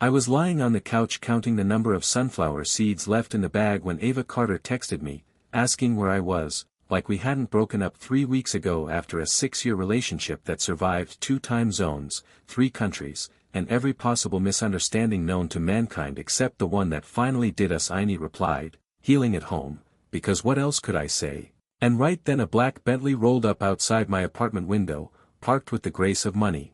I was lying on the couch counting the number of sunflower seeds left in the bag when Ava Carter texted me, asking where I was, like we hadn't broken up 3 weeks ago after a 6-year relationship that survived 2 time zones, 3 countries, and every possible misunderstanding known to mankind except the one that finally did us. I replied, healing at home, because what else could I say? And right then a black Bentley rolled up outside my apartment window, parked with the grace of money,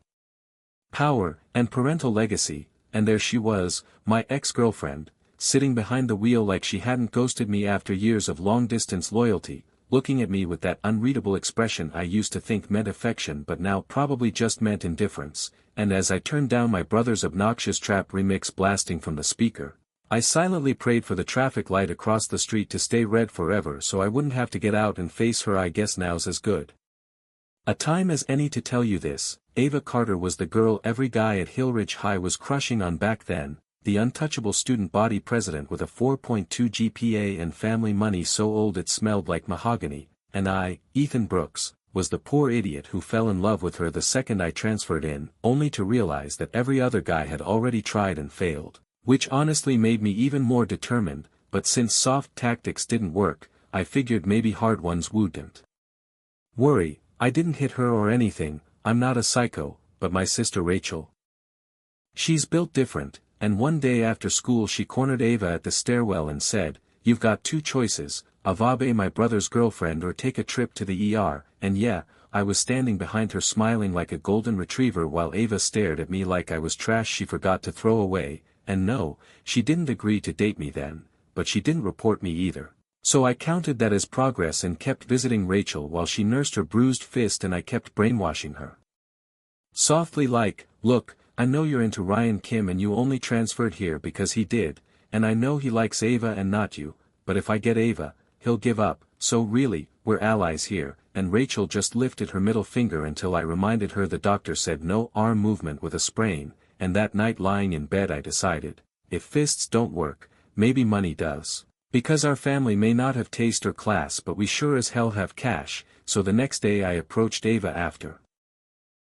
power, and parental legacy, and there she was, my ex-girlfriend, sitting behind the wheel like she hadn't ghosted me after years of long-distance loyalty, looking at me with that unreadable expression I used to think meant affection but now probably just meant indifference, and as I turned down my brother's obnoxious trap remix blasting from the speaker, I silently prayed for the traffic light across the street to stay red forever so I wouldn't have to get out and face her. I guess now's as good a time as any to tell you this. Ava Carter was the girl every guy at Hillridge High was crushing on back then, the untouchable student body president with a 4.2 GPA and family money so old it smelled like mahogany, and I, Ethan Brooks, was the poor idiot who fell in love with her the second I transferred in, only to realize that every other guy had already tried and failed, which honestly made me even more determined, but since soft tactics didn't work, I figured maybe hard ones wouldn't. Worry, I didn't hit her or anything, I'm not a psycho, but my sister Rachel. She's built different. And one day after school she cornered Ava at the stairwell and said, "You've got 2 choices, Avabe my brother's girlfriend or take a trip to the ER, and yeah, I was standing behind her smiling like a golden retriever while Ava stared at me like I was trash she forgot to throw away, and no, she didn't agree to date me then, but she didn't report me either. So I counted that as progress and kept visiting Rachel while she nursed her bruised fist and I kept brainwashing her. Softly like, look, I know you're into Ryan Kim and you only transferred here because he did, and I know he likes Ava and not you, but if I get Ava, he'll give up, so really, we're allies here," and Rachel just lifted her middle finger until I reminded her the doctor said no arm movement with a sprain, and that night lying in bed I decided, if fists don't work, maybe money does. Because our family may not have taste or class but we sure as hell have cash, so the next day I approached Ava after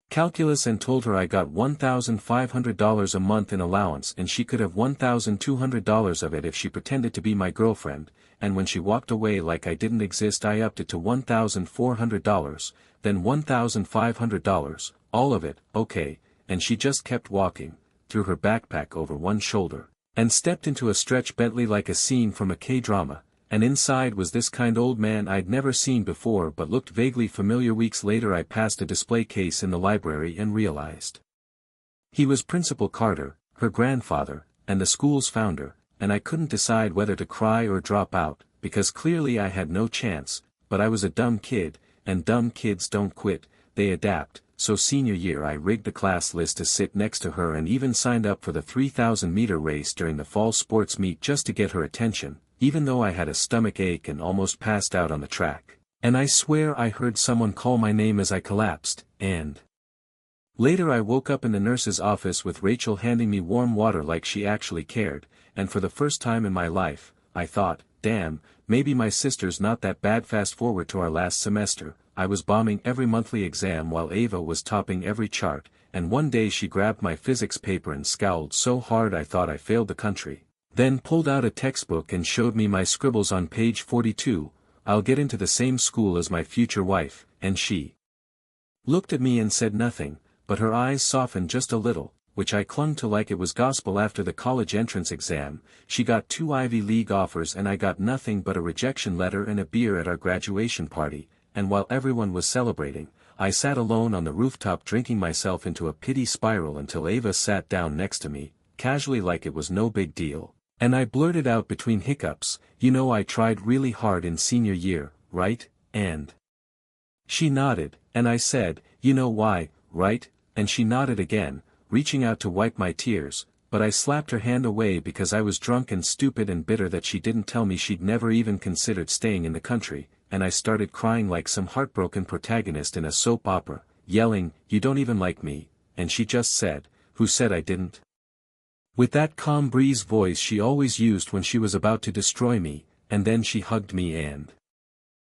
calculus and told her I got $1,500 a month in allowance and she could have $1,200 of it if she pretended to be my girlfriend, and when she walked away like I didn't exist I upped it to $1,400, then $1,500, all of it, okay, and she just kept walking, threw her backpack over one shoulder, and stepped into a stretch Bentley like a scene from a K-drama. And inside was this kind old man I'd never seen before but looked vaguely familiar. Weeks later I passed a display case in the library and realized he was Principal Carter, her grandfather, and the school's founder, and I couldn't decide whether to cry or drop out, because clearly I had no chance, but I was a dumb kid, and dumb kids don't quit, they adapt, so senior year I rigged the class list to sit next to her and even signed up for the 3,000-meter race during the fall sports meet just to get her attention, even though I had a stomach ache and almost passed out on the track. And I swear I heard someone call my name as I collapsed, and later I woke up in the nurse's office with Rachel handing me warm water like she actually cared, and for the first time in my life, I thought, damn, maybe my sister's not that bad. Fast forward to our last semester, I was bombing every monthly exam while Ava was topping every chart, and one day she grabbed my physics paper and scowled so hard I thought I failed the country. Then pulled out a textbook and showed me my scribbles on page 42, "I'll get into the same school as my future wife," and she looked at me and said nothing, but her eyes softened just a little, which I clung to like it was gospel. After the college entrance exam, she got 2 Ivy League offers and I got nothing but a rejection letter and a beer at our graduation party, and while everyone was celebrating, I sat alone on the rooftop drinking myself into a pity spiral until Ava sat down next to me, casually like it was no big deal. And I blurted out between hiccups, "You know I tried really hard in senior year, right, and?" She nodded, and I said, "You know why, right?" and she nodded again, reaching out to wipe my tears, but I slapped her hand away because I was drunk and stupid and bitter that she didn't tell me she'd never even considered staying in the country, and I started crying like some heartbroken protagonist in a soap opera, yelling, "You don't even like me," and she just said, "Who said I didn't?" With that calm breeze voice she always used when she was about to destroy me, and then she hugged me and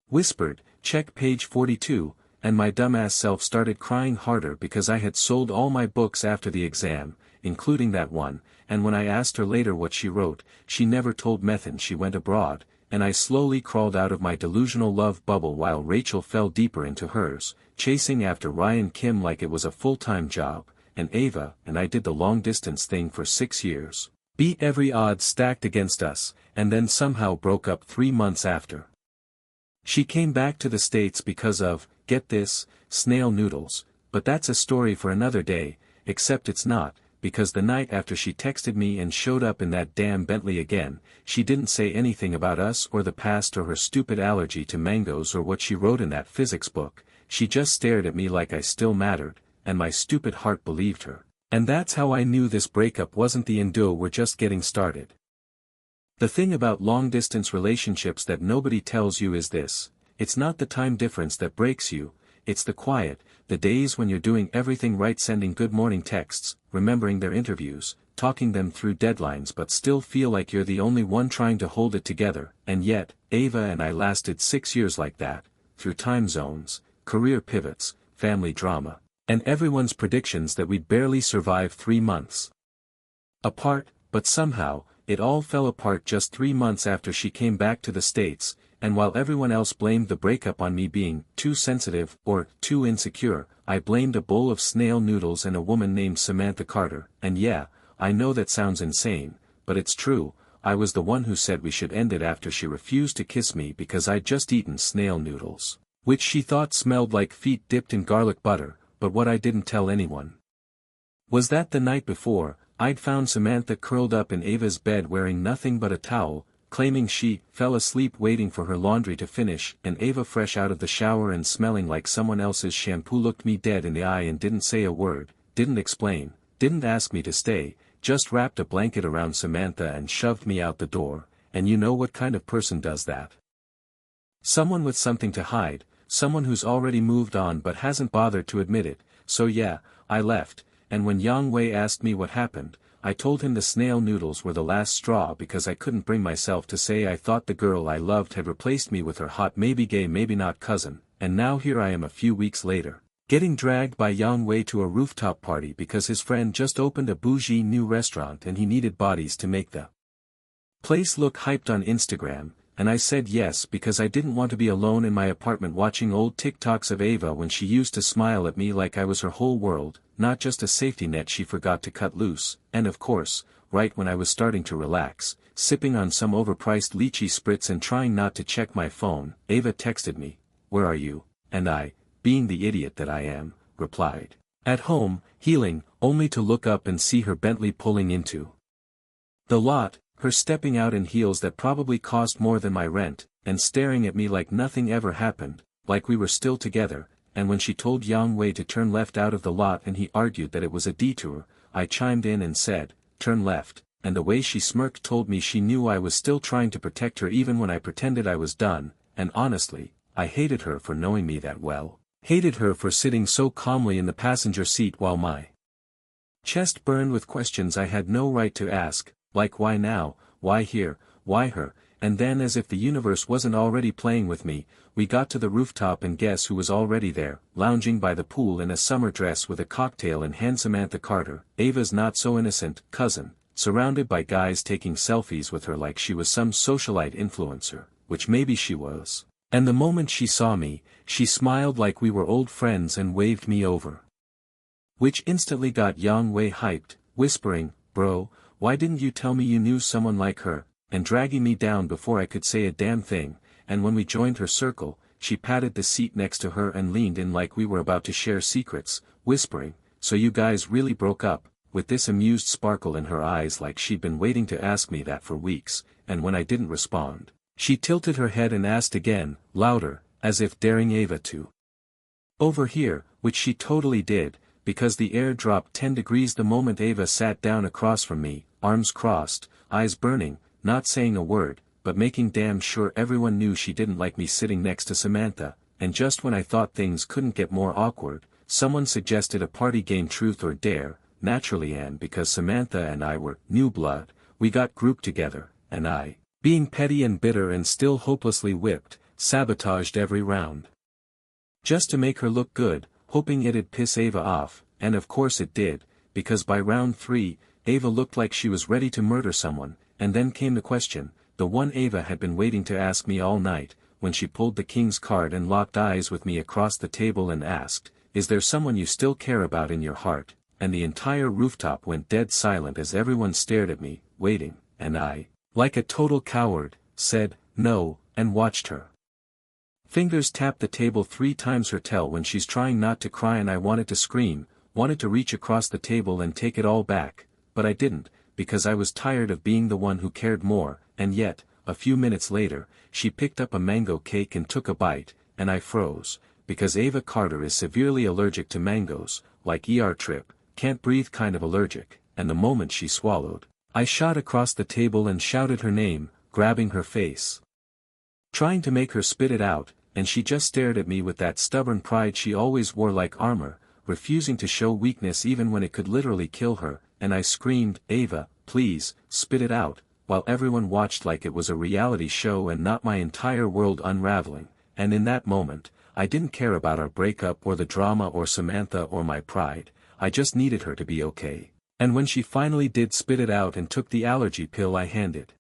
whispered, "Check page 42, and my dumbass self started crying harder because I had sold all my books after the exam, including that one, and when I asked her later what she wrote, she never told Methan she went abroad, and I slowly crawled out of my delusional love bubble while Rachel fell deeper into hers, chasing after Ryan Kim like it was a full-time job, and Ava and I did the long-distance thing for 6 years, beat every odds stacked against us, and then somehow broke up 3 months after. She came back to the States because of, get this, snail noodles, but that's a story for another day, except it's not, because the night after she texted me and showed up in that damn Bentley again, she didn't say anything about us or the past or her stupid allergy to mangoes or what she wrote in that physics book. She just stared at me like I still mattered, and my stupid heart believed her. And that's how I knew this breakup wasn't the endo we're just getting started. The thing about long-distance relationships that nobody tells you is this: it's not the time difference that breaks you, it's the quiet, the days when you're doing everything right, sending good morning texts, remembering their interviews, talking them through deadlines but still feel like you're the only one trying to hold it together. And yet, Ava and I lasted 6 years like that, through time zones, career pivots, family drama, and everyone's predictions that we'd barely survive 3 months apart, but somehow, it all fell apart just 3 months after she came back to the States, and while everyone else blamed the breakup on me being too sensitive or too insecure, I blamed a bowl of snail noodles and a woman named Samantha Carter. And yeah, I know that sounds insane, but it's true. I was the one who said we should end it after she refused to kiss me because I'd just eaten snail noodles, which she thought smelled like feet dipped in garlic butter. But what I didn't tell anyone was that the night before, I'd found Samantha curled up in Ava's bed wearing nothing but a towel, claiming she fell asleep waiting for her laundry to finish, and Ava, fresh out of the shower and smelling like someone else's shampoo, looked me dead in the eye and didn't say a word, didn't explain, didn't ask me to stay, just wrapped a blanket around Samantha and shoved me out the door. And you know what kind of person does that? Someone with something to hide, someone who's already moved on but hasn't bothered to admit it. So yeah, I left, and when Yang Wei asked me what happened, I told him the snail noodles were the last straw because I couldn't bring myself to say I thought the girl I loved had replaced me with her hot, maybe gay, maybe not cousin. And now here I am a few weeks later, getting dragged by Yang Wei to a rooftop party because his friend just opened a bougie new restaurant and he needed bodies to make the place look hyped on Instagram. And I said yes because I didn't want to be alone in my apartment watching old TikToks of Ava when she used to smile at me like I was her whole world, not just a safety net she forgot to cut loose. And of course, right when I was starting to relax, sipping on some overpriced lychee spritz and trying not to check my phone, Ava texted me, "Where are you?" And I, being the idiot that I am, replied, "At home, healing," only to look up and see her Bentley pulling into the lot, her stepping out in heels that probably cost more than my rent, and staring at me like nothing ever happened, like we were still together. And when she told Yang Wei to turn left out of the lot and he argued that it was a detour, I chimed in and said, "Turn left," and the way she smirked told me she knew I was still trying to protect her even when I pretended I was done. And honestly, I hated her for knowing me that well, hated her for sitting so calmly in the passenger seat while my chest burned with questions I had no right to ask. Like why now, why here, why her? And then, as if the universe wasn't already playing with me, we got to the rooftop and guess who was already there, lounging by the pool in a summer dress with a cocktail in hand? Samantha Carter, Ava's not-so-innocent cousin, surrounded by guys taking selfies with her like she was some socialite influencer, which maybe she was. And the moment she saw me, she smiled like we were old friends and waved me over, which instantly got Yang Wei hyped, whispering, "Bro, why didn't you tell me you knew someone like her?" and dragging me down before I could say a damn thing. And when we joined her circle, she patted the seat next to her and leaned in like we were about to share secrets, whispering, "So you guys really broke up," with this amused sparkle in her eyes like she'd been waiting to ask me that for weeks. And when I didn't respond, she tilted her head and asked again, louder, as if daring Ava to overhear, which she totally did, because the air dropped 10 degrees the moment Ava sat down across from me, arms crossed, eyes burning, not saying a word, but making damn sure everyone knew she didn't like me sitting next to Samantha. And just when I thought things couldn't get more awkward, someone suggested a party game, truth or dare. Naturally, and because Samantha and I were new blood, we got grouped together, and I, being petty and bitter and still hopelessly whipped, sabotaged every round, just to make her look good, hoping it'd piss Ava off. And of course it did, because by round 3, Ava looked like she was ready to murder someone, and then came the question, the one Ava had been waiting to ask me all night, when she pulled the king's card and locked eyes with me across the table and asked, "Is there someone you still care about in your heart?" And the entire rooftop went dead silent as everyone stared at me, waiting, and I, like a total coward, said, "No," and watched her. Fingers tapped the table 3 times her tell when she's trying not to cry, and I wanted to scream, wanted to reach across the table and take it all back, but I didn't, because I was tired of being the one who cared more, and yet, a few minutes later, she picked up a mango cake and took a bite, and I froze, because Ava Carter is severely allergic to mangoes, like Trip, can't breathe kind of allergic, and the moment she swallowed, I shot across the table and shouted her name, grabbing her face, trying to make her spit it out, and she just stared at me with that stubborn pride she always wore like armor, refusing to show weakness even when it could literally kill her, and I screamed, "Ava, please, spit it out," while everyone watched like it was a reality show and not my entire world unraveling, and in that moment, I didn't care about our breakup or the drama or Samantha or my pride, I just needed her to be okay. And when she finally did spit it out and took the allergy pill I handed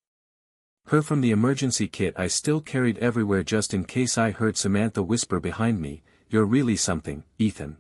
her from the emergency kit I still carried everywhere just in case, I heard Samantha whisper behind me, "You're really something, Ethan.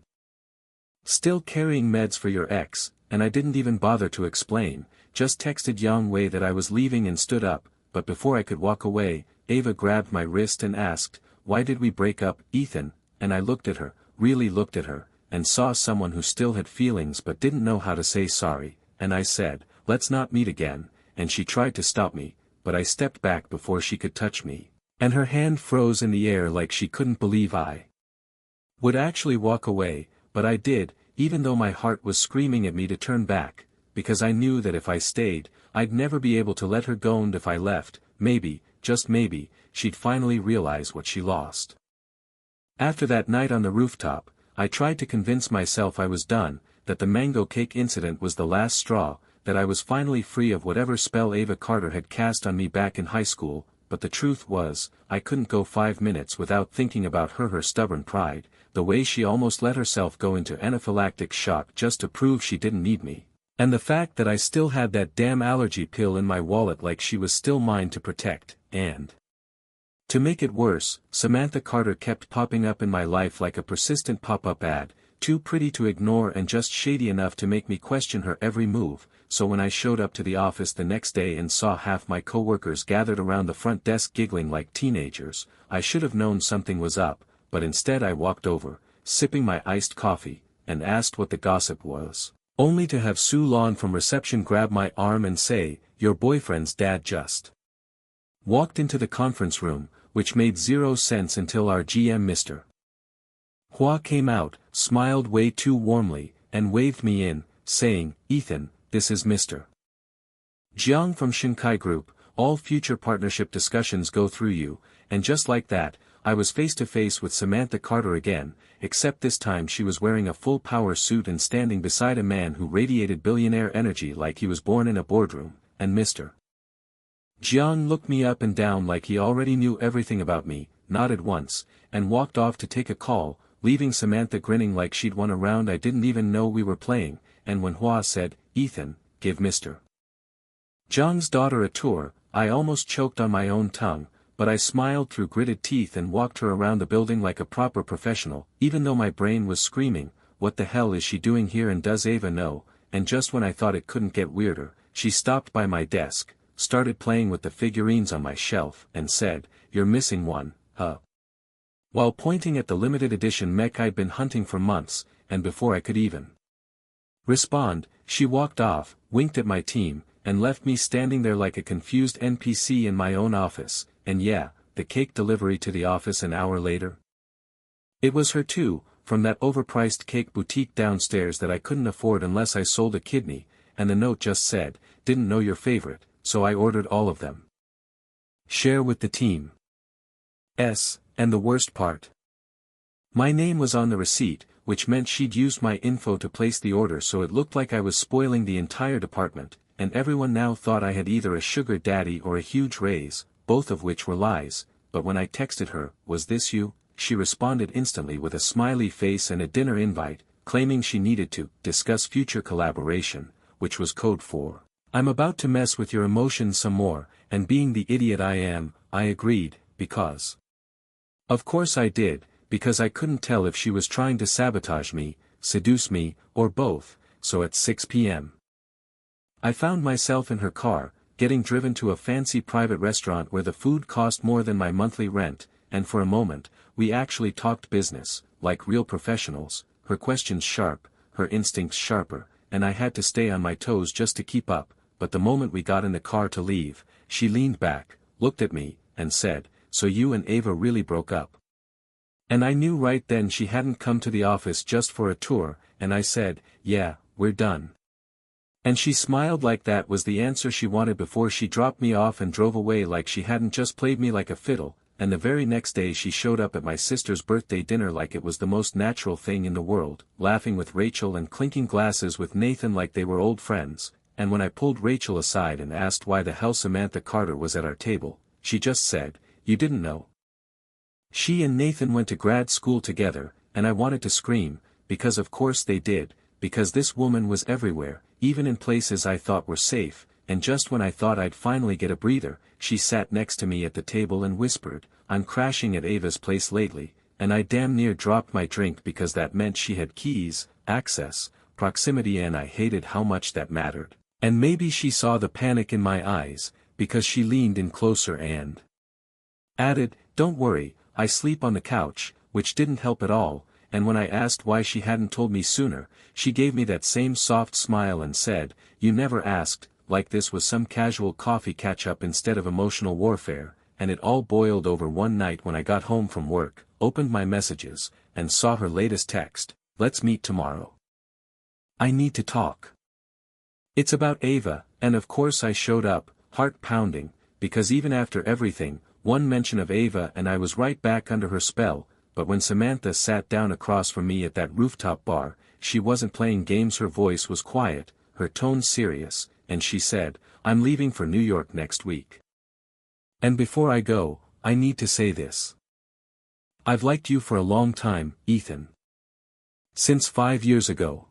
Still carrying meds for your ex," and I didn't even bother to explain, just texted Yang Wei that I was leaving and stood up, but before I could walk away, Ava grabbed my wrist and asked, "Why did we break up, Ethan?" And I looked at her, really looked at her, and saw someone who still had feelings but didn't know how to say sorry, and I said, "Let's not meet again," and she tried to stop me, but I stepped back before she could touch me, and her hand froze in the air like she couldn't believe I would actually walk away, but I did, even though my heart was screaming at me to turn back, because I knew that if I stayed, I'd never be able to let her go, and if I left, maybe, just maybe, she'd finally realize what she lost. After that night on the rooftop, I tried to convince myself I was done, that the mango cake incident was the last straw, that I was finally free of whatever spell Ava Carter had cast on me back in high school, but the truth was, I couldn't go 5 minutes without thinking about her stubborn pride, the way she almost let herself go into anaphylactic shock just to prove she didn't need me, and the fact that I still had that damn allergy pill in my wallet like she was still mine to protect, and to make it worse, Samantha Carter kept popping up in my life like a persistent pop-up ad, too pretty to ignore and just shady enough to make me question her every move, so when I showed up to the office the next day and saw half my coworkers gathered around the front desk giggling like teenagers, I should have known something was up, but instead I walked over, sipping my iced coffee, and asked what the gossip was, only to have Sue Lawn from reception grab my arm and say, "Your boyfriend's dad just walked into the conference room," which made 0 sense until our GM Mr. Hua came out, smiled way too warmly, and waved me in, saying, "Ethan, this is Mr. Jiang from Shinkai Group, all future partnership discussions go through you," and just like that, I was face to face with Samantha Carter again, except this time she was wearing a full power suit and standing beside a man who radiated billionaire energy like he was born in a boardroom, and Mr. Jiang looked me up and down like he already knew everything about me, nodded once, and walked off to take a call, leaving Samantha grinning like she'd won a round I didn't even know we were playing, and when Hua said, "Ethan, give Mr. Jiang's daughter a tour," I almost choked on my own tongue, but I smiled through gritted teeth and walked her around the building like a proper professional, even though my brain was screaming, "What the hell is she doing here, and does Ava know?" And just when I thought it couldn't get weirder, she stopped by my desk, started playing with the figurines on my shelf, and said, "You're missing one, huh?" While pointing at the limited edition mech I'd been hunting for months, and before I could even respond, she walked off, winked at my team, and left me standing there like a confused NPC in my own office, and yeah, the cake delivery to the office an hour later. It was her too, from that overpriced cake boutique downstairs that I couldn't afford unless I sold a kidney, and the note just said, "Didn't know your favorite, so I ordered all of them. Share with the team." And the worst part, my name was on the receipt, which meant she'd used my info to place the order, so it looked like I was spoiling the entire department, and everyone now thought I had either a sugar daddy or a huge raise, both of which were lies, but when I texted her, "Was this you?" she responded instantly with a smiley face and a dinner invite, claiming she needed to discuss future collaboration, which was code for, "I'm about to mess with your emotions some more," and being the idiot I am, I agreed, because. Of course I did, because I couldn't tell if she was trying to sabotage me, seduce me, or both, so at 6 p.m. I found myself in her car, getting driven to a fancy private restaurant where the food cost more than my monthly rent, and for a moment, we actually talked business, like real professionals, her questions sharp, her instincts sharper, and I had to stay on my toes just to keep up, but the moment we got in the car to leave, she leaned back, looked at me, and said, "So you and Ava really broke up?" And I knew right then she hadn't come to the office just for a tour, and I said, "Yeah, we're done." And she smiled like that was the answer she wanted before she dropped me off and drove away like she hadn't just played me like a fiddle, and the very next day she showed up at my sister's birthday dinner like it was the most natural thing in the world, laughing with Rachel and clinking glasses with Nathan like they were old friends, and when I pulled Rachel aside and asked why the hell Samantha Carter was at our table, she just said, "You didn't know?" She and Nathan went to grad school together, and I wanted to scream, because of course they did, because this woman was everywhere, even in places I thought were safe, and just when I thought I'd finally get a breather, she sat next to me at the table and whispered, "I'm crashing at Ava's place lately," and I damn near dropped my drink because that meant she had keys, access, proximity, and I hated how much that mattered. And maybe she saw the panic in my eyes, because she leaned in closer and added, "Don't worry, I sleep on the couch," which didn't help at all, and when I asked why she hadn't told me sooner, she gave me that same soft smile and said, "You never asked," like this was some casual coffee catch-up instead of emotional warfare, and it all boiled over one night when I got home from work, opened my messages, and saw her latest text, "Let's meet tomorrow. I need to talk. It's about Ava," and of course I showed up, heart pounding, because even after everything, one mention of Ava and I was right back under her spell, but when Samantha sat down across from me at that rooftop bar, she wasn't playing games, her voice was quiet, her tone serious, and she said, "I'm leaving for New York next week. And before I go, I need to say this. I've liked you for a long time, Ethan. Since 5 years ago.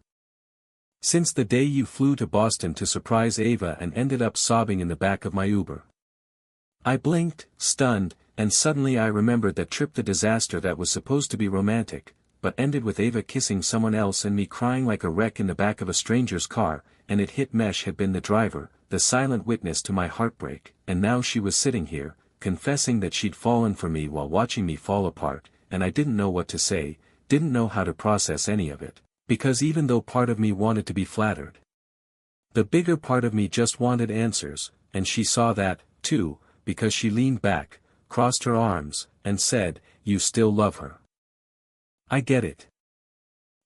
Since the day you flew to Boston to surprise Ava and ended up sobbing in the back of my Uber." I blinked, stunned, and suddenly I remembered that trip, the disaster that was supposed to be romantic, but ended with Ava kissing someone else and me crying like a wreck in the back of a stranger's car, and it hit Mesh had been the driver, the silent witness to my heartbreak, and now she was sitting here, confessing that she'd fallen for me while watching me fall apart, and I didn't know what to say, didn't know how to process any of it, because even though part of me wanted to be flattered, the bigger part of me just wanted answers, and she saw that, too, because she leaned back, crossed her arms, and said, "You still love her. I get it.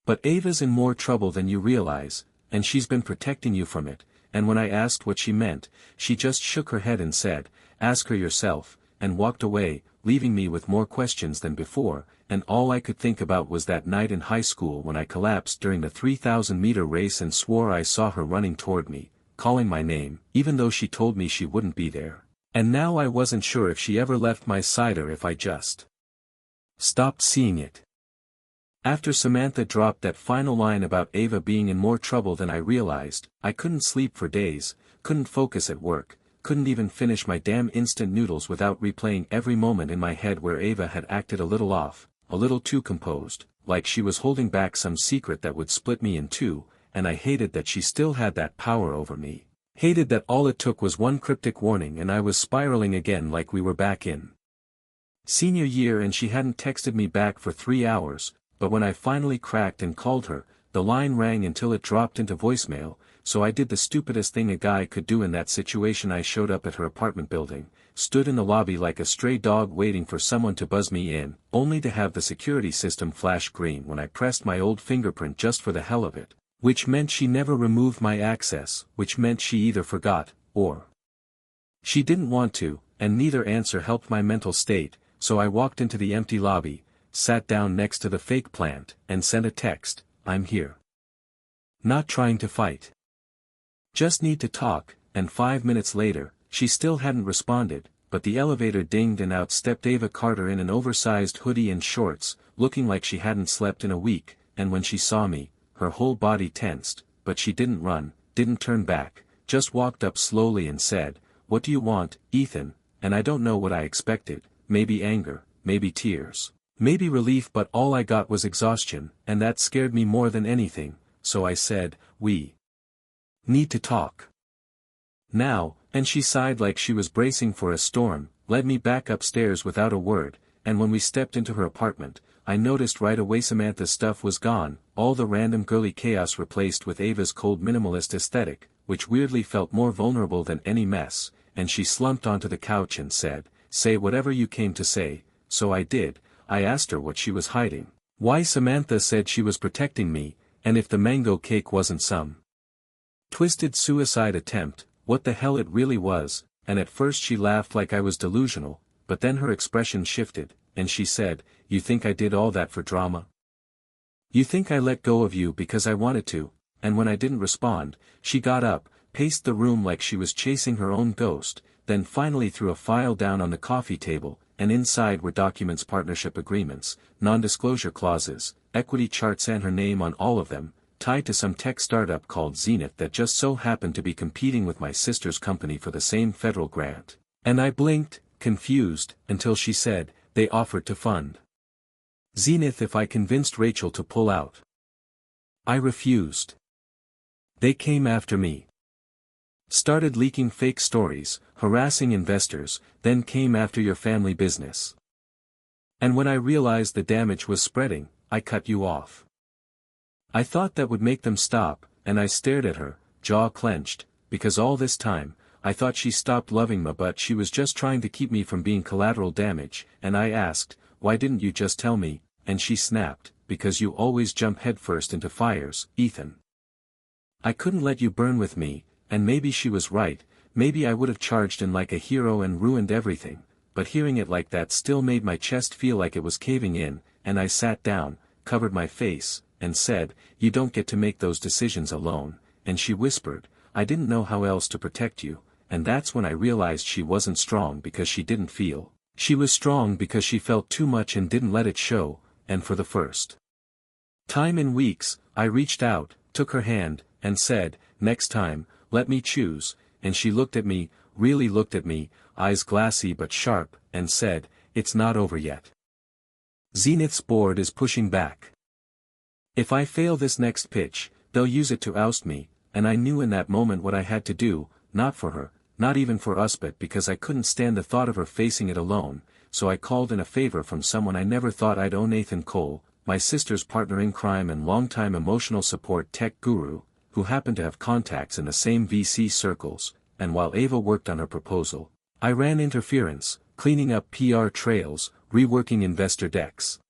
But Ava's in more trouble than you realize, and she's been protecting you from it," and when I asked what she meant, she just shook her head and said, "Ask her yourself," and walked away, leaving me with more questions than before, and all I could think about was that night in high school when I collapsed during the 3,000-meter race and swore I saw her running toward me, calling my name, even though she told me she wouldn't be there. And now I wasn't sure if she ever left my side or if I just stopped seeing it. After Samantha dropped that final line about Ava being in more trouble than I realized, I couldn't sleep for days, couldn't focus at work, couldn't even finish my damn instant noodles without replaying every moment in my head where Ava had acted a little off, a little too composed, like she was holding back some secret that would split me in two, and I hated that she still had that power over me. Hated that all it took was one cryptic warning and I was spiraling again like we were back in senior year and she hadn't texted me back for 3 hours, but when I finally cracked and called her, the line rang until it dropped into voicemail, so I did the stupidest thing a guy could do in that situation. I showed up at her apartment building, stood in the lobby like a stray dog waiting for someone to buzz me in, only to have the security system flash green when I pressed my old fingerprint just for the hell of it. Which meant she never removed my access, which meant she either forgot, or she didn't want to, and neither answer helped my mental state, so I walked into the empty lobby, sat down next to the fake plant, and sent a text, "I'm here. Not trying to fight. Just need to talk," and 5 minutes later, she still hadn't responded, but the elevator dinged and out stepped Ava Carter in an oversized hoodie and shorts, looking like she hadn't slept in a week, and when she saw me, her whole body tensed, but she didn't run, didn't turn back, just walked up slowly and said, "What do you want, Ethan?" And I don't know what I expected, maybe anger, maybe tears, maybe relief, but all I got was exhaustion, and that scared me more than anything, so I said, "We need to talk now," and she sighed like she was bracing for a storm, led me back upstairs without a word, and when we stepped into her apartment, I noticed right away Samantha's stuff was gone, all the random girly chaos replaced with Ava's cold minimalist aesthetic, which weirdly felt more vulnerable than any mess, and she slumped onto the couch and said, "Say whatever you came to say." So I did. I asked her what she was hiding, why Samantha said she was protecting me, and if the mango cake wasn't some twisted suicide attempt, what the hell it really was, and at first she laughed like I was delusional, but then her expression shifted, and she said, "You think I did all that for drama? You think I let go of you because I wanted to?" And when I didn't respond, she got up, paced the room like she was chasing her own ghost, then finally threw a file down on the coffee table, and inside were documents, partnership agreements, non-disclosure clauses, equity charts, and her name on all of them, tied to some tech startup called Zenith that just so happened to be competing with my sister's company for the same federal grant. And I blinked, confused, until she said, "They offered to fund Zenith if I convinced Rachel to pull out." I refused. They came after me. Started leaking fake stories, harassing investors, then came after your family business. And when I realized the damage was spreading, I cut you off. I thought that would make them stop, and I stared at her, jaw clenched, because all this time, I thought she stopped loving me, but she was just trying to keep me from being collateral damage, and I asked, "Why didn't you just tell me?" And she snapped, "Because you always jump headfirst into fires, Ethan. I couldn't let you burn with me," and maybe she was right, maybe I would have charged in like a hero and ruined everything, but hearing it like that still made my chest feel like it was caving in, and I sat down, covered my face, and said, "You don't get to make those decisions alone," and she whispered, "I didn't know how else to protect you," and that's when I realized she wasn't strong because she didn't feel. She was strong because she felt too much and didn't let it show, and for the first time in weeks, I reached out, took her hand, and said, "Next time, let me choose," and she looked at me, really looked at me, eyes glassy but sharp, and said, "It's not over yet. Zenith's board is pushing back. If I fail this next pitch, they'll use it to oust me," and I knew in that moment what I had to do, not for her, not even for us, but because I couldn't stand the thought of her facing it alone, so I called in a favor from someone I never thought I'd owe, Nathan Cole, my sister's partner in crime and longtime emotional support tech guru, who happened to have contacts in the same VC circles, and while Ava worked on her proposal, I ran interference, cleaning up PR trails, reworking investor decks.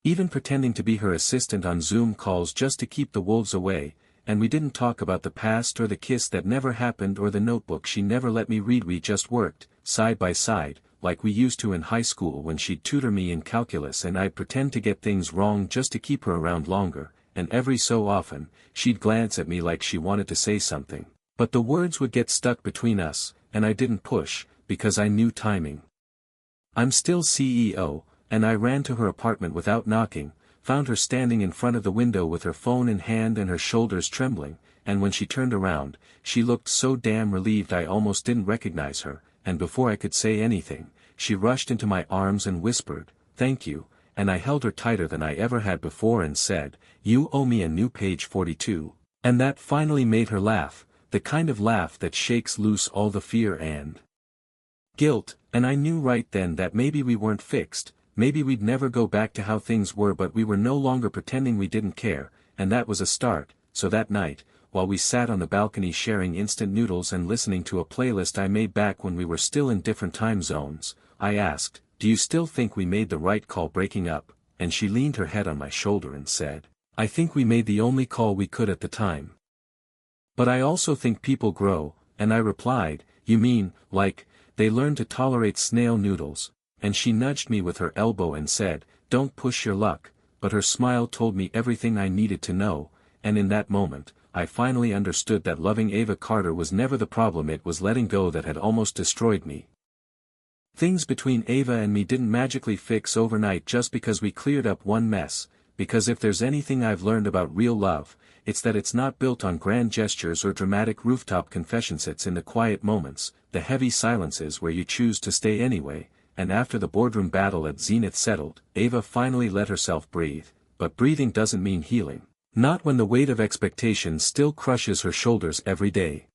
Even pretending to be her assistant on Zoom calls just to keep the wolves away, and we didn't talk about the past or the kiss that never happened or the notebook she never let me read. We just worked, side by side, like we used to in high school when she'd tutor me in calculus and I'd pretend to get things wrong just to keep her around longer, and every so often, she'd glance at me like she wanted to say something, but the words would get stuck between us, and I didn't push, because I knew timing. I'm still CEO, and I ran to her apartment without knocking, found her standing in front of the window with her phone in hand and her shoulders trembling, and when she turned around, she looked so damn relieved I almost didn't recognize her, and before I could say anything, she rushed into my arms and whispered, "Thank you," and I held her tighter than I ever had before and said, "You owe me a new page 42, and that finally made her laugh, the kind of laugh that shakes loose all the fear and guilt, and I knew right then that maybe we weren't fixed. Maybe we'd never go back to how things were, but we were no longer pretending we didn't care, and that was a start. So that night, while we sat on the balcony sharing instant noodles and listening to a playlist I made back when we were still in different time zones, I asked, "Do you still think we made the right call breaking up?" And she leaned her head on my shoulder and said, "I think we made the only call we could at the time. But I also think people grow," and I replied, "You mean, like, they learn to tolerate snail noodles?" And she nudged me with her elbow and said, "Don't push your luck," but her smile told me everything I needed to know, and in that moment, I finally understood that loving Ava Carter was never the problem, it was letting go that had almost destroyed me. Things between Ava and me didn't magically fix overnight just because we cleared up one mess, because if there's anything I've learned about real love, it's that it's not built on grand gestures or dramatic rooftop confessions. It's in the quiet moments, the heavy silences where you choose to stay anyway. And after the boardroom battle at Zenith settled, Ava finally let herself breathe, but breathing doesn't mean healing. Not when the weight of expectation still crushes her shoulders every day.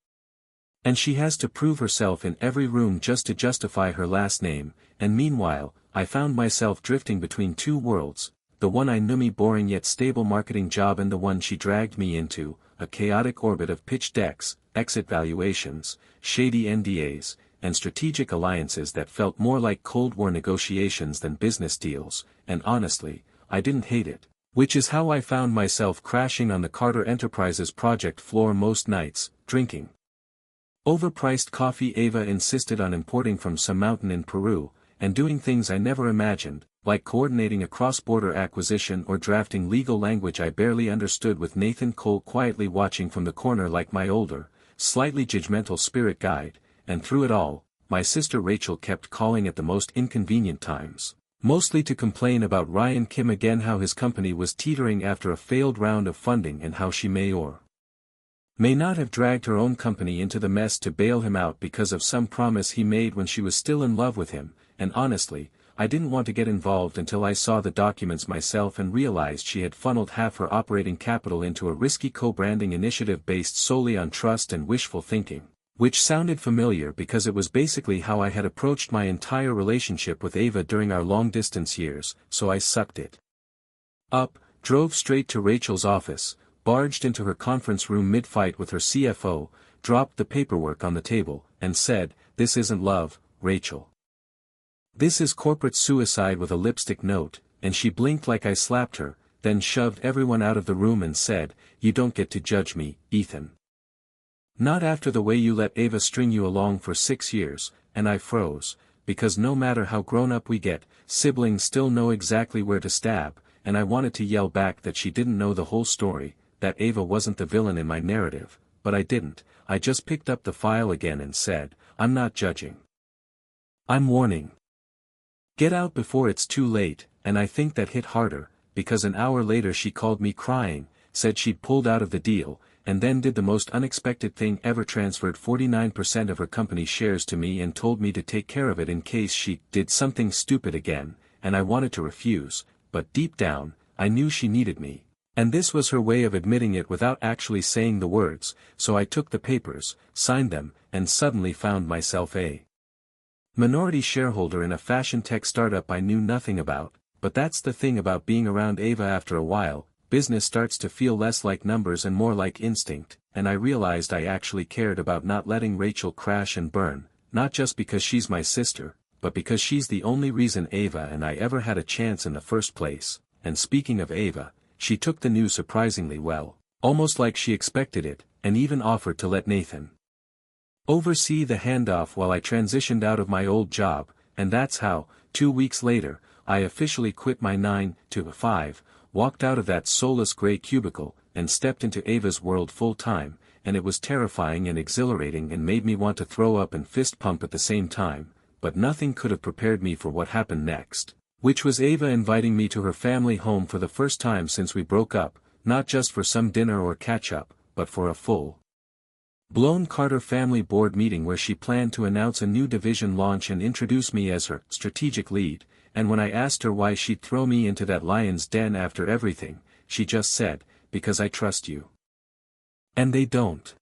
And she has to prove herself in every room just to justify her last name, and meanwhile, I found myself drifting between two worlds, the one I knew, me boring yet stable marketing job, and the one she dragged me into, a chaotic orbit of pitch decks, exit valuations, shady NDAs, and strategic alliances that felt more like Cold War negotiations than business deals, and honestly, I didn't hate it. Which is how I found myself crashing on the Carter Enterprises project floor most nights, drinking overpriced coffee Ava insisted on importing from some mountain in Peru, and doing things I never imagined, like coordinating a cross-border acquisition or drafting legal language I barely understood, with Nathan Cole quietly watching from the corner like my older, slightly judgmental spirit guide. And through it all, my sister Rachel kept calling at the most inconvenient times, mostly to complain about Ryan Kim again, how his company was teetering after a failed round of funding, and how she may or may not have dragged her own company into the mess to bail him out because of some promise he made when she was still in love with him. And honestly, I didn't want to get involved until I saw the documents myself and realized she had funneled half her operating capital into a risky co-branding initiative based solely on trust and wishful thinking. Which sounded familiar because it was basically how I had approached my entire relationship with Ava during our long-distance years, so I sucked it up, drove straight to Rachel's office, barged into her conference room mid-fight with her CFO, dropped the paperwork on the table, and said, "This isn't love, Rachel. This is corporate suicide," with a lipstick note, and she blinked like I slapped her, then shoved everyone out of the room and said, "You don't get to judge me, Ethan. Not after the way you let Ava string you along for 6 years," and I froze, because no matter how grown up we get, siblings still know exactly where to stab, and I wanted to yell back that she didn't know the whole story, that Ava wasn't the villain in my narrative, but I didn't. I just picked up the file again and said, "I'm not judging. I'm warning. Get out before it's too late," and I think that hit harder, because an hour later she called me crying, said she'd pulled out of the deal, and then did the most unexpected thing ever: transferred 49% of her company shares to me and told me to take care of it in case she did something stupid again, and I wanted to refuse, but deep down, I knew she needed me. And this was her way of admitting it without actually saying the words, so I took the papers, signed them, and suddenly found myself a minority shareholder in a fashion tech startup I knew nothing about. But that's the thing about being around Ava: after a while, business starts to feel less like numbers and more like instinct, and I realized I actually cared about not letting Rachel crash and burn, not just because she's my sister, but because she's the only reason Ava and I ever had a chance in the first place. And speaking of Ava, she took the news surprisingly well, almost like she expected it, and even offered to let Nathan oversee the handoff while I transitioned out of my old job, and that's how, 2 weeks later, I officially quit my 9 to 5, walked out of that soulless gray cubicle, and stepped into Ava's world full-time, and it was terrifying and exhilarating and made me want to throw up and fist pump at the same time, but nothing could have prepared me for what happened next. Which was Ava inviting me to her family home for the first time since we broke up, not just for some dinner or catch-up, but for a full-blown Carter family board meeting where she planned to announce a new division launch and introduce me as her strategic lead. And when I asked her why she'd throw me into that lion's den after everything, she just said, "Because I trust you. And they don't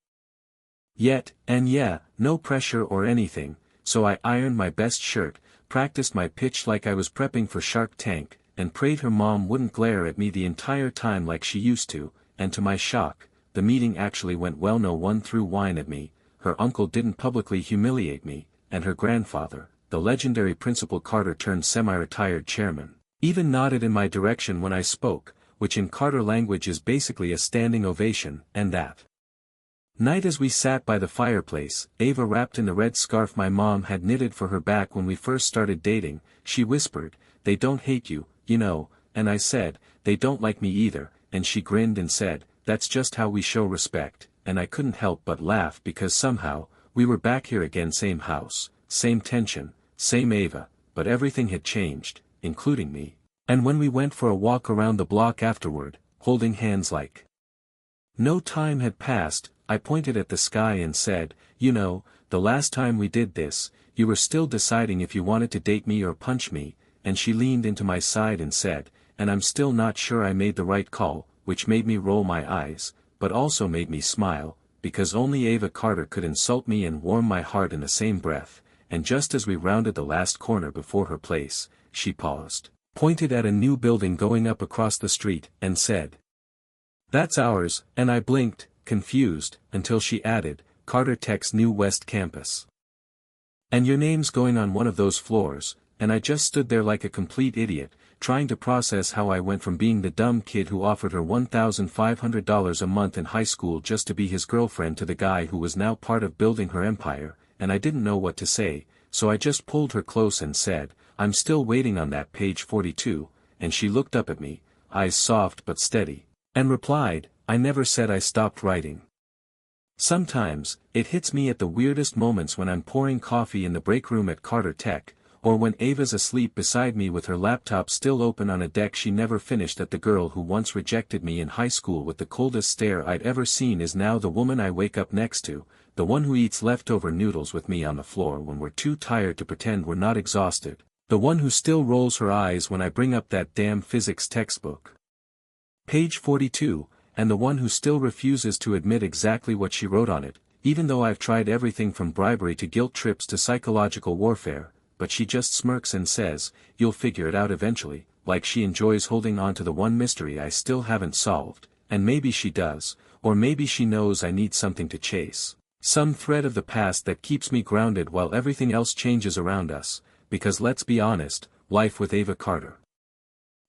yet." And yeah, no pressure or anything, so I ironed my best shirt, practiced my pitch like I was prepping for Shark Tank, and prayed her mom wouldn't glare at me the entire time like she used to, and to my shock, the meeting actually went well. No one threw wine at me, her uncle didn't publicly humiliate me, and her grandfather, the legendary Principal Carter turned semi-retired chairman, even nodded in my direction when I spoke, which in Carter language is basically a standing ovation. And that night, as we sat by the fireplace, Ava wrapped in the red scarf my mom had knitted for her back when we first started dating, she whispered, "They don't hate you, you know," and I said, "They don't like me either," and she grinned and said, "That's just how we show respect," and I couldn't help but laugh because somehow, we were back here again, same house, same tension, same Ava, but everything had changed, including me. And when we went for a walk around the block afterward, holding hands like no time had passed, I pointed at the sky and said, "You know, the last time we did this, you were still deciding if you wanted to date me or punch me," and she leaned into my side and said, "And I'm still not sure I made the right call," which made me roll my eyes, but also made me smile, because only Ava Carter could insult me and warm my heart in the same breath, and just as we rounded the last corner before her place, she paused, pointed at a new building going up across the street, and said, "That's ours," and I blinked, confused, until she added, "Carter Tech's new West Campus. And your name's going on one of those floors," and I just stood there like a complete idiot, trying to process how I went from being the dumb kid who offered her $1,500 a month in high school just to be his girlfriend to the guy who was now part of building her empire, and I didn't know what to say, so I just pulled her close and said, "I'm still waiting on that page 42, and she looked up at me, eyes soft but steady, and replied, "I never said I stopped writing." Sometimes, it hits me at the weirdest moments when I'm pouring coffee in the break room at Carter Tech, or when Ava's asleep beside me with her laptop still open on a deck she never finished at the girl who once rejected me in high school with the coldest stare I'd ever seen is now the woman I wake up next to, the one who eats leftover noodles with me on the floor when we're too tired to pretend we're not exhausted, the one who still rolls her eyes when I bring up that damn physics textbook. Page 42, and the one who still refuses to admit exactly what she wrote on it, even though I've tried everything from bribery to guilt trips to psychological warfare, but she just smirks and says, "You'll figure it out eventually," like she enjoys holding on to the one mystery I still haven't solved, and maybe she does, or maybe she knows I need something to chase, some thread of the past that keeps me grounded while everything else changes around us, because let's be honest, life with Ava Carter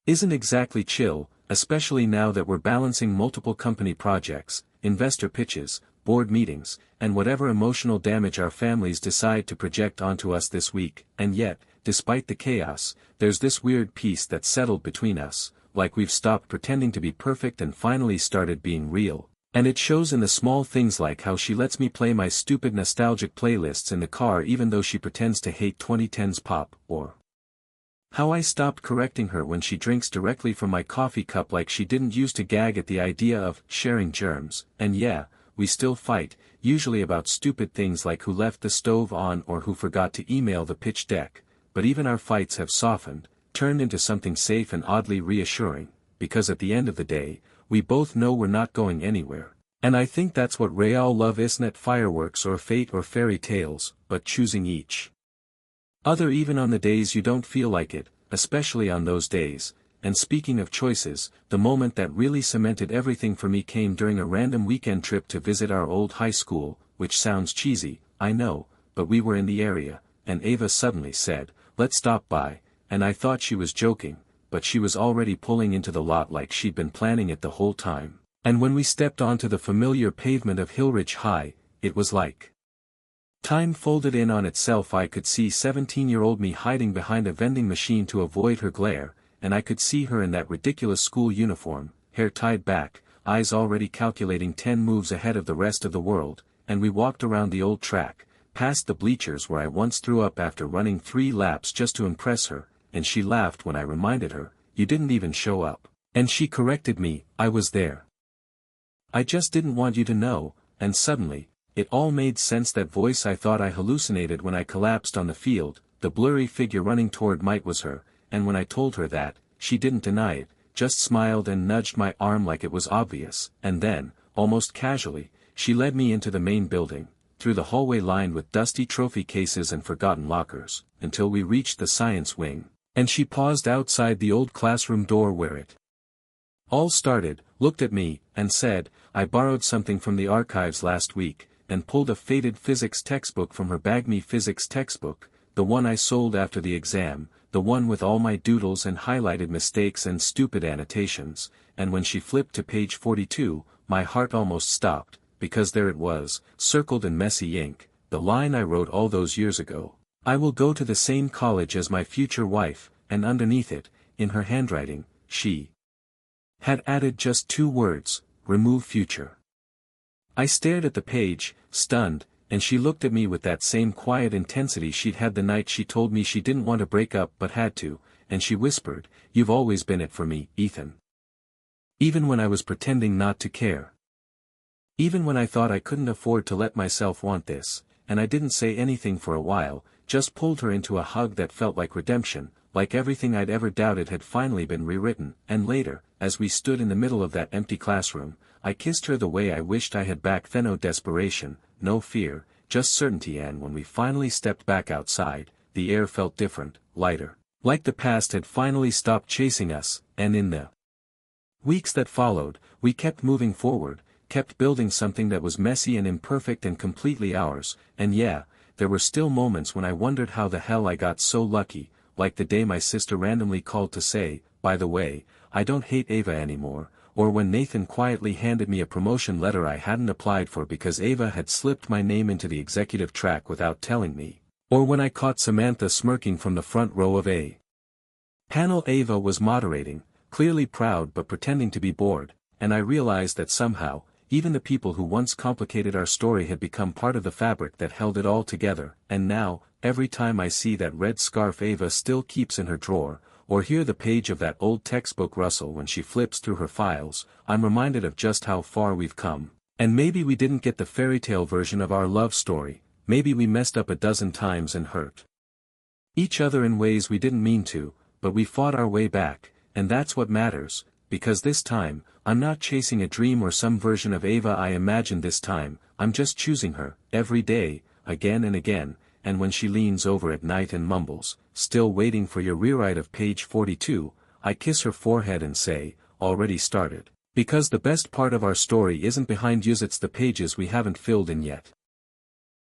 isn't exactly chill, especially now that we're balancing multiple company projects, investor pitches, board meetings, and whatever emotional damage our families decide to project onto us this week, and yet, despite the chaos, there's this weird peace that's settled between us, like we've stopped pretending to be perfect and finally started being real, and it shows in the small things like how she lets me play my stupid nostalgic playlists in the car even though she pretends to hate 2010s pop, or how I stopped correcting her when she drinks directly from my coffee cup like she didn't used to gag at the idea of sharing germs, and yeah, we still fight, usually about stupid things like who left the stove on or who forgot to email the pitch deck, but even our fights have softened, turned into something safe and oddly reassuring, because at the end of the day, we both know we're not going anywhere, and I think that's what real love isn't, fireworks or fate or fairy tales, but choosing each other even on the days you don't feel like it, especially on those days. And speaking of choices, the moment that really cemented everything for me came during a random weekend trip to visit our old high school, which sounds cheesy, I know, but we were in the area, and Ava suddenly said, "Let's stop by," and I thought she was joking, but she was already pulling into the lot like she'd been planning it the whole time, and when we stepped onto the familiar pavement of Hillridge High, it was like time folded in on itself. I could see 17-year-old me hiding behind a vending machine to avoid her glare, and I could see her in that ridiculous school uniform, hair tied back, eyes already calculating 10 moves ahead of the rest of the world, and we walked around the old track, past the bleachers where I once threw up after running 3 laps just to impress her, and she laughed when I reminded her, "You didn't even show up," and she corrected me, "I was there. I just didn't want you to know," and suddenly, it all made sense. That voice I thought I hallucinated when I collapsed on the field, the blurry figure running toward Mike was her, and when I told her that, she didn't deny it, just smiled and nudged my arm like it was obvious, and then, almost casually, she led me into the main building, through the hallway lined with dusty trophy cases and forgotten lockers, until we reached the science wing, and she paused outside the old classroom door where it all started, looked at me, and said, "I borrowed something from the archives last week," and pulled a faded physics textbook from her bag. Me physics textbook, the one I sold after the exam, the one with all my doodles and highlighted mistakes and stupid annotations, and when she flipped to page 42, my heart almost stopped, because there it was, circled in messy ink, the line I wrote all those years ago, "I will go to the same college as my future wife," and underneath it, in her handwriting, she had added just 2 words, "remove future." I stared at the page, stunned, and she looked at me with that same quiet intensity she'd had the night she told me she didn't want to break up but had to, and she whispered, "You've always been it for me, Ethan. Even when I was pretending not to care. Even when I thought I couldn't afford to let myself want this," and I didn't say anything for a while, just pulled her into a hug that felt like redemption, like everything I'd ever doubted had finally been rewritten, and later, as we stood in the middle of that empty classroom, I kissed her the way I wished I had back then. No desperation, no fear, just certainty. And when we finally stepped back outside, the air felt different, lighter. Like the past had finally stopped chasing us, and in the weeks that followed, we kept moving forward, kept building something that was messy and imperfect and completely ours, and yeah, there were still moments when I wondered how the hell I got so lucky, like the day my sister randomly called to say, "By the way, I don't hate Ava anymore," or when Nathan quietly handed me a promotion letter I hadn't applied for because Ava had slipped my name into the executive track without telling me, or when I caught Samantha smirking from the front row of a panel Ava was moderating, clearly proud but pretending to be bored, and I realized that somehow, even the people who once complicated our story had become part of the fabric that held it all together, and now, every time I see that red scarf Ava still keeps in her drawer, or hear the page of that old textbook rustle when she flips through her files, I'm reminded of just how far we've come. And maybe we didn't get the fairy tale version of our love story, maybe we messed up a dozen times and hurt each other in ways we didn't mean to, but we fought our way back, and that's what matters, because this time, I'm not chasing a dream or some version of Ava I imagined this time, I'm just choosing her, every day, again and again, and when she leans over at night and mumbles, "Still waiting for your rewrite of page 42, I kiss her forehead and say, "Already started." Because the best part of our story isn't behind us, it's the pages we haven't filled in yet.